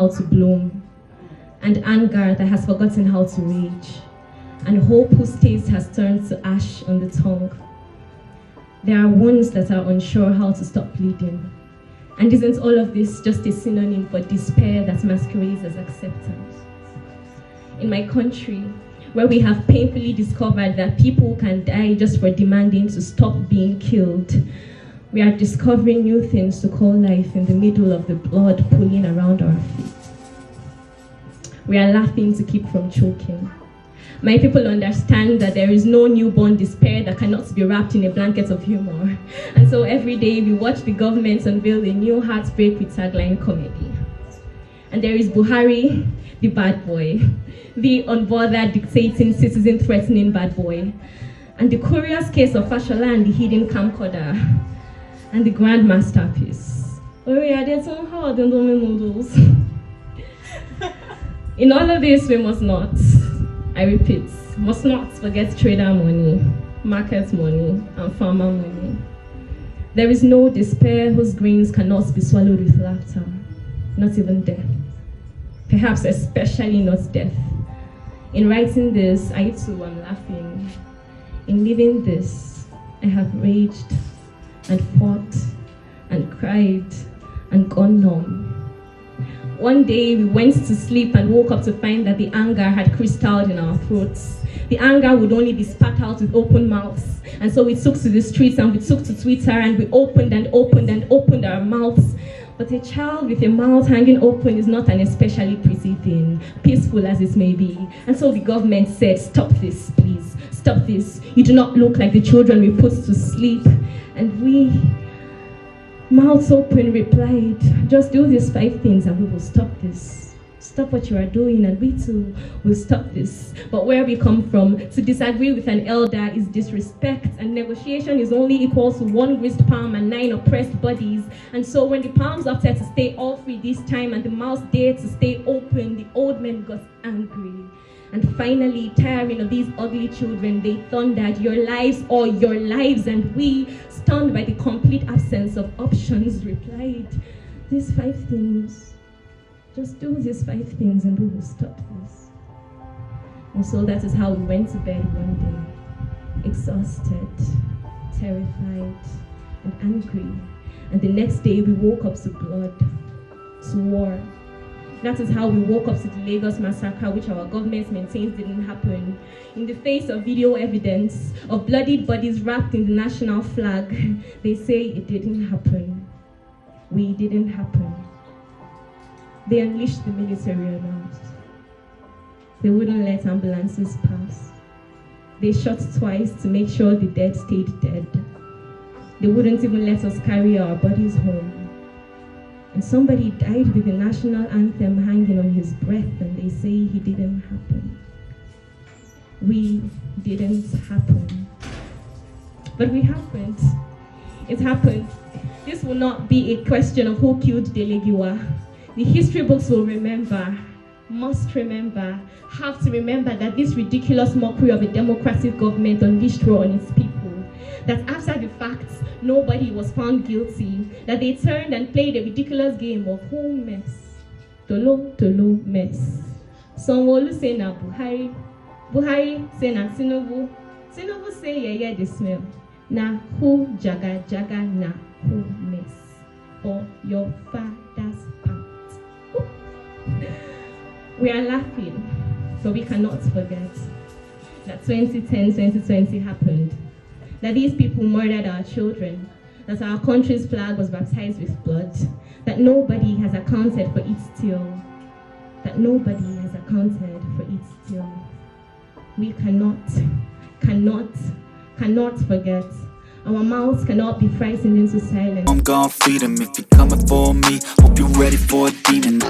how to bloom, and anger that has forgotten how to rage, and hope whose taste has turned to ash on the tongue. There are wounds that are unsure how to stop bleeding. And isn't all of this just a synonym for despair that masquerades as acceptance? In my country, where we have painfully discovered that people can die just for demanding to stop being killed, we are discovering new things to call life in the middle of the blood pooling around our feet. We are laughing to keep from choking. My people understand that there is no newborn despair that cannot be wrapped in a blanket of humor. And so every day we watch the government unveil a new heartbreak with tagline comedy. And there is Buhari, the bad boy, the unbothered, dictating, citizen threatening bad boy, and the curious case of Fashola and the hidden camcorder, and the grand masterpiece. Oh yeah, there's some hard and noodles. In all of this, we must not, I repeat, must not forget trader money, market money, and farmer money. There is no despair whose grains cannot be swallowed with laughter, not even death. Perhaps especially not death. In writing this, I too am laughing. In living this, I have raged and fought and cried and gone numb. One day we went to sleep and woke up to find that the anger had crystalled in our throats. The anger would only be spat out with open mouths. And so we took to the streets and we took to Twitter and we opened and opened and opened our mouths. But a child with a mouth hanging open is not an especially pretty thing, peaceful as it may be. And so the government said, stop this, please, stop this. You do not look like the children we put to sleep. And we, mouths open, replied, just do these 5 things and we will stop this. Stop what you are doing and we too will stop this. But where we come from, to disagree with an elder is disrespect, and negotiation is only equal to 1 greased palm and 9 oppressed bodies. And so when the palms opted to stay all free this time and the mouths dared to stay open, the old men got angry. And finally, tiring of these ugly children, they thundered, your lives or your lives. And we, stunned by the complete absence of options, replied, these 5 things. Just do these 5 things and we will stop this. And so that is how we went to bed one day, exhausted, terrified, and angry. And the next day we woke up to blood, to war. That is how we woke up to the Lagos massacre, which our government maintains didn't happen. In the face of video evidence of bloodied bodies wrapped in the national flag, they say it didn't happen. We didn't happen. They unleashed the military on us. They wouldn't let ambulances pass. They shot twice to make sure the dead stayed dead. They wouldn't even let us carry our bodies home. And somebody died with the national anthem hanging on his breath, and they say he didn't happen. We didn't happen. But we happened. It happened. This will not be a question of who killed Delegiwa. The history books will remember, must remember, have to remember that this ridiculous mockery of a democratic government unleashed war on its people. That after the facts, nobody was found guilty. That they turned and played a ridiculous game of who mess. Tolo, tolo, mess. Sanwo-Olu say na Buhari. Buhari say na Tinubu. Tinubu say yeah, the smell. Na who jaga jaga na who mess. For your father's part. We are laughing, but we cannot forget that 2010-2020 happened, that these people murdered our children, that our country's flag was baptized with blood, that nobody has accounted for it still, that nobody has accounted for it still. We cannot forget. Our mouths cannot be frightened into silence. I'm gonna feed 'em if you're coming for me. Hope you're ready for a demon.